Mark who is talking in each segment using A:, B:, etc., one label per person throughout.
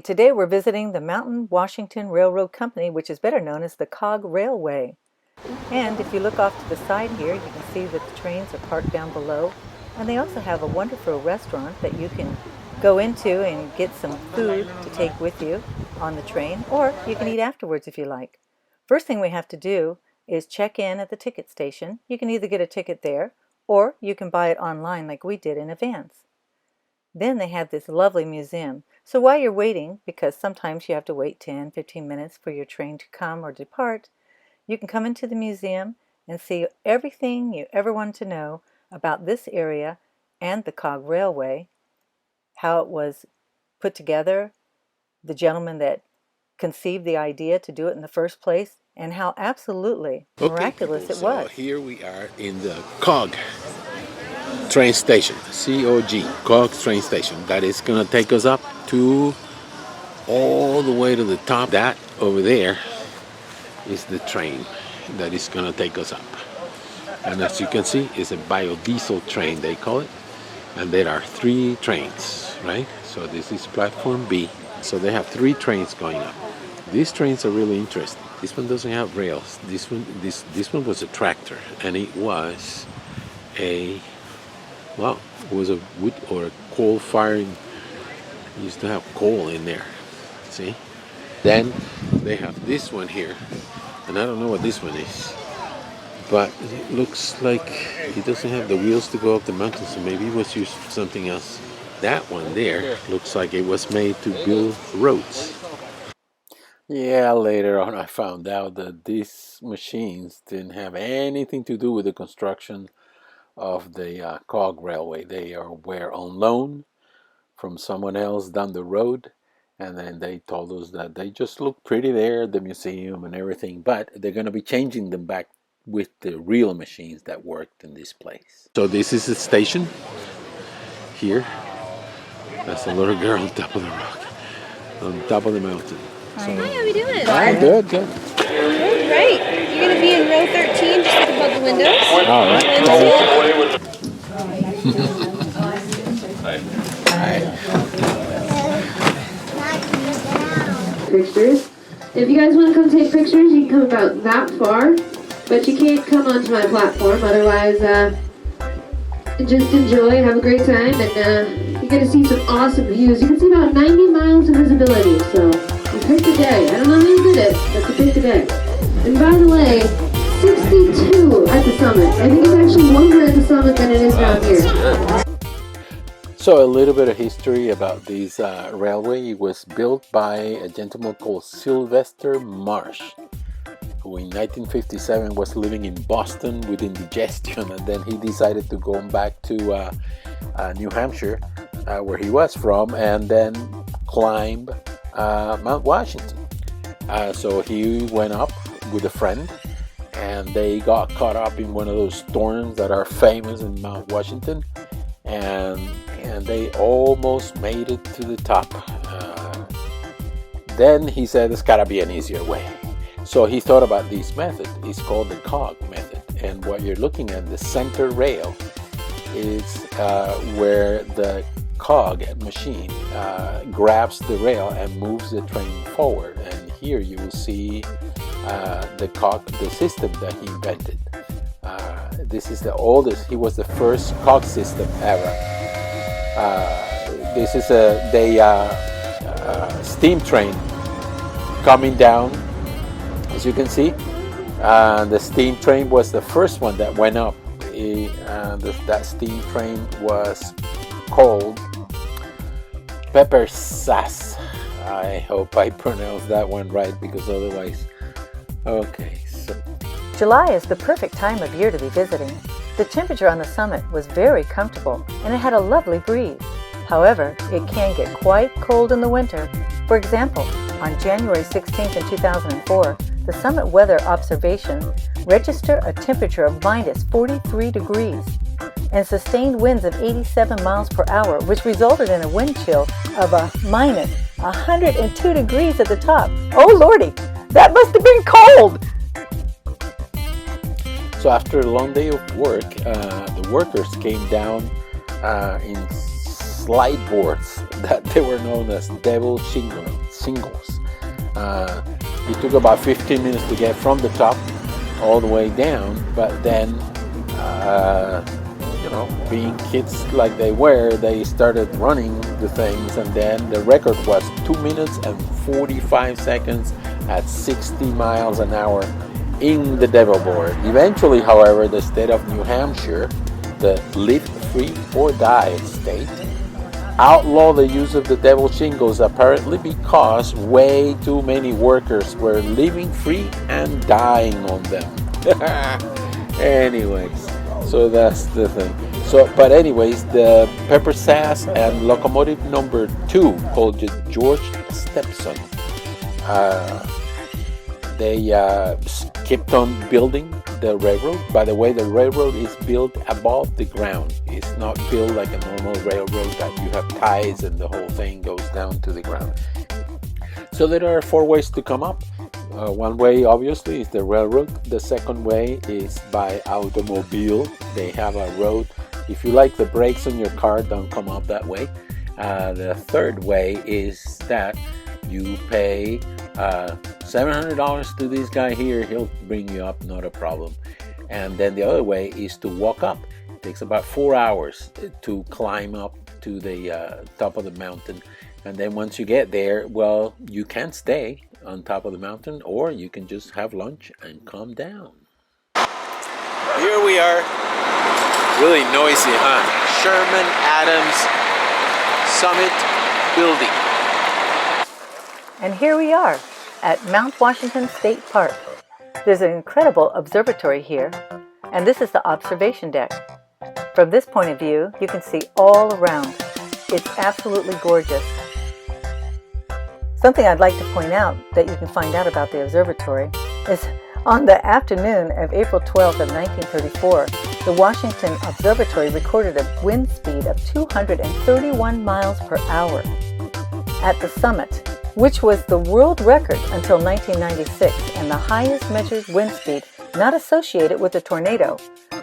A: today we're visiting the Mountain Washington Railroad Company, which is better known as the Cog Railway. And if you look off to the side here, you can see that the trains are parked down below. And they also have a wonderful restaurant that you can go into and get some food to take with you on the train, or you can eat afterwards if you like. First thing we have to do is check in at the ticket station. You can either get a ticket there, or you can buy it online like we did in advance. Then they have this lovely museum. So while you're waiting, because sometimes you have to wait 10-15 minutes for your train to come or depart, you can come into the museum and see everything you ever wanted to know about this area and the Cog Railway, how it was put together, the gentleman that conceived the idea to do it in the first place, and how absolutely miraculous it was.
B: So here we are in the Cog train station, C-O-G, Cog train station. That is going to take us up to all the way to the top. That over there is the train that is going to take us up. And as you can see, it's a biodiesel train, they call it. And there are 3 trains, right? So this is platform B. So they have 3 trains going up. These trains are really interesting. This one doesn't have rails. This one was a tractor, and it was a, well, it was a wood or a coal firing. Used to have coal in there. See? Then they have this one here, and I don't know what this one is, but it looks like it doesn't have the wheels to go up the mountain, so maybe it was used for something else. That one there looks like it was made to build roads. Yeah, later on I found out that these machines didn't have anything to do with the construction of the Cog Railway. They were on loan from someone else down the road, and then they told us that they just look pretty there, the museum and everything, but they're going to be changing them back with the real machines that worked in this place. So this is the station here. That's a little girl on top of the rock, on top of the mountain.
C: Hi, how we doing?
B: Hi, good.
C: Great. You're going to be in row 13, just above the windows.
B: All right.
D: Pictures. If you guys want to come take pictures, you can come about that far, but you can't come onto my platform. Otherwise, just enjoy, have a great time, and you're going to see some awesome views. You can see about 90 miles of visibility, so you pick the day. I don't know how you did it, but you pick the day. And by the way, 62 at the summit. I think it's actually longer at the summit than it is down here.
B: So a little bit of history about this railway. It was built by a gentleman called Sylvester Marsh, who in 1957 was living in Boston with indigestion, and then he decided to go back to New Hampshire, where he was from, and then climb Mount Washington. So he went up with a friend, and they got caught up in one of those storms that are famous in Mount Washington, and they almost made it to the top. Then he said, there's got to be an easier way. So he thought about this method. It's called the cog method. And what you're looking at, the center rail, is where the cog machine grabs the rail and moves the train forward. And here you will see the system that he invented. This is the oldest. He was the first cog system ever. This is a steam train coming down, as you can see. The steam train was the first one that went up. That steam train was called Pepper Sass. I hope I pronounced that one right, because otherwise, okay. So
A: July is the perfect time of year to be visiting. The temperature on the summit was very comfortable, and it had a lovely breeze. However, it can get quite cold in the winter. For example, on January 16th in 2004, the summit weather observation registered a temperature of minus 43 degrees and sustained winds of 87 miles per hour, which resulted in a wind chill of a minus 102 degrees at the top. Oh lordy, that must have been cold!
B: So after a long day of work, the workers came down in slide boards that they were known as devil shingles. It took about 15 minutes to get from the top all the way down, but then being kids like they were, they started running the things, and then the record was 2 minutes and 45 seconds at 60 miles an hour in the devil board. Eventually, however, the state of New Hampshire, the live free or die state, outlawed the use of the devil shingles, apparently because way too many workers were living free and dying on them. Anyways, so that's the thing. But anyways, the Pepper Sass and locomotive number 2, called the George Stepson, they kept on building the railroad. By the way, the railroad is built above the ground. It's not built like a normal railroad that you have ties and the whole thing goes down to the ground. So there are 4 ways to come up. One way, obviously, is the railroad. The second way is by automobile. They have a road. If you like the brakes on your car, don't come up that way. The third way is that you pay $700 to this guy here. He'll bring you up, not a problem. And then the other way is to walk up. It takes about 4 hours to climb up to the top of the mountain. And then once you get there, well, you can stay on top of the mountain, or you can just have lunch and come down. Here we are. Really noisy, huh? Sherman Adams Summit Building.
A: And here we are at Mount Washington State Park. There's an incredible observatory here, and this is the observation deck. From this point of view, you can see all around. It's absolutely gorgeous. Something I'd like to point out that you can find out about the observatory is on the afternoon of April 12th of 1934, the Washington Observatory recorded a wind speed of 231 miles per hour at the summit, which was the world record until 1996 and the highest measured wind speed not associated with a tornado.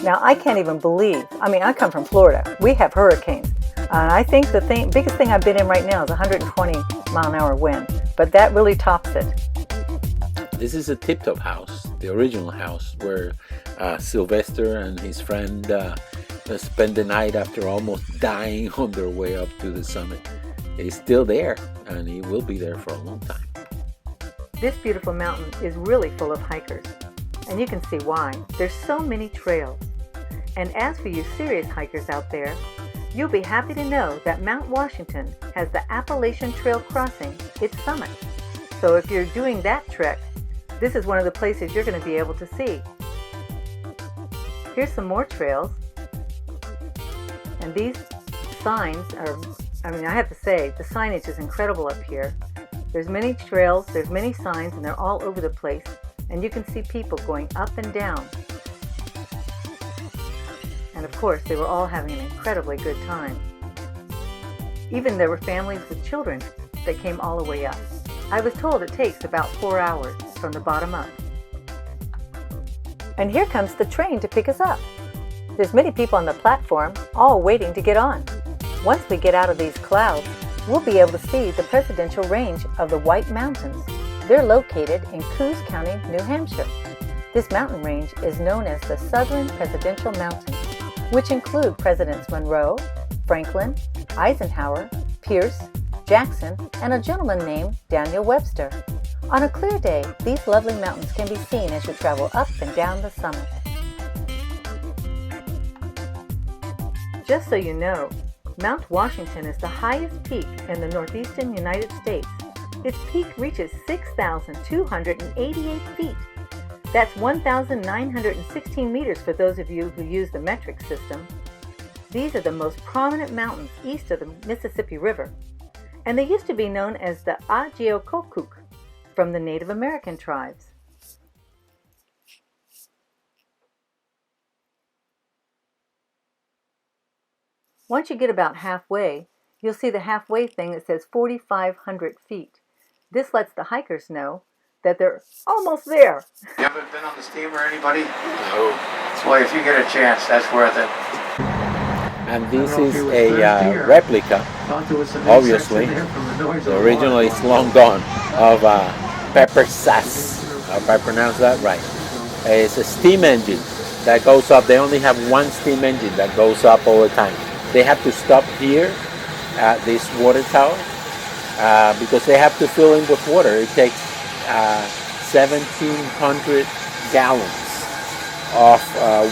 A: Now, I can't even believe, I come from Florida. We have hurricanes. And I think the biggest thing I've been in right now is 120 mile an hour wind, but that really tops it.
B: This is a tip-top house, the original house where Sylvester and his friend spent the night after almost dying on their way up to the summit. He's still there, and he will be there for a long time.
A: This beautiful mountain is really full of hikers, and you can see why. There's so many trails. And as for you serious hikers out there, you'll be happy to know that Mount Washington has the Appalachian Trail crossing its summit. So if you're doing that trek, this is one of the places you're going to be able to see. Here's some more trails. And these signs are, I have to say, the signage is incredible up here. There's many trails, there's many signs, and they're all over the place. And you can see people going up and down. And of course, they were all having an incredibly good time. Even there were families with children that came all the way up. I was told it takes about 4 hours from the bottom up. And here comes the train to pick us up. There's many people on the platform, all waiting to get on. Once we get out of these clouds, we'll be able to see the presidential range of the White Mountains. They're located in Coos County, New Hampshire. This mountain range is known as the Southern Presidential Mountains, which include Presidents Monroe, Franklin, Eisenhower, Pierce, Jackson, and a gentleman named Daniel Webster. On a clear day, these lovely mountains can be seen as you travel up and down the summit. Just so you know, Mount Washington is the highest peak in the northeastern United States. Its peak reaches 6,288 feet. That's 1,916 meters for those of you who use the metric system. These are the most prominent mountains east of the Mississippi River, and they used to be known as the Ageokokuk from the Native American tribes. Once you get about halfway, you'll see the halfway thing that says 4,500 feet. This lets the hikers know that they're almost there.
E: You haven't been on the steamer, anybody?
B: No.
E: Well, if you get a chance, that's worth it.
B: And this is a replica, obviously. The original is long gone, of Pepper Sass, if I pronounce that right. It's a steam engine that goes up. They only have one steam engine that goes up all the time. They have to stop here at this water tower because they have to fill in with water. It takes 1,700 gallons of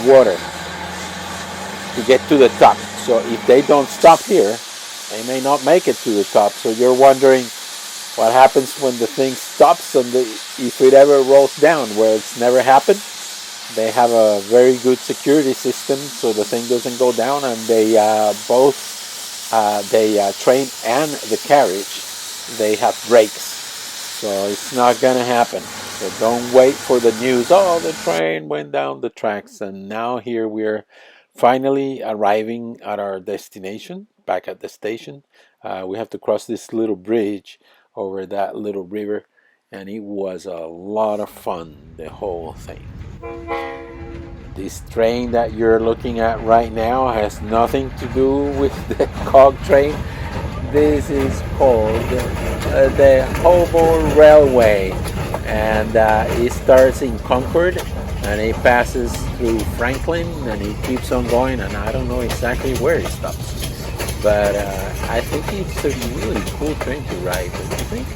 B: water to get to the top. So if they don't stop here, they may not make it to the top. So you're wondering what happens when the thing stops and if it ever rolls down. Well, it's never happened. They have a very good security system so the thing doesn't go down, and they both the train and the carriage, they have brakes. So it's not gonna happen. So don't wait for the news, oh, the train went down the tracks. And now here we're finally arriving at our destination, back at the station. We have to cross this little bridge over that little river, and it was a lot of fun, the whole thing. This train that you're looking at right now has nothing to do with the Cog train. This is called the Cog Railway, and it starts in Concord and it passes through Franklin and it keeps on going, and I don't know exactly where it stops, but I think it's a really cool train to ride, don't you think?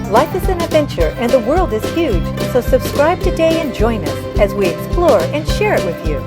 A: Life is an adventure and the world is huge, so subscribe today and join us as we explore and share it with you.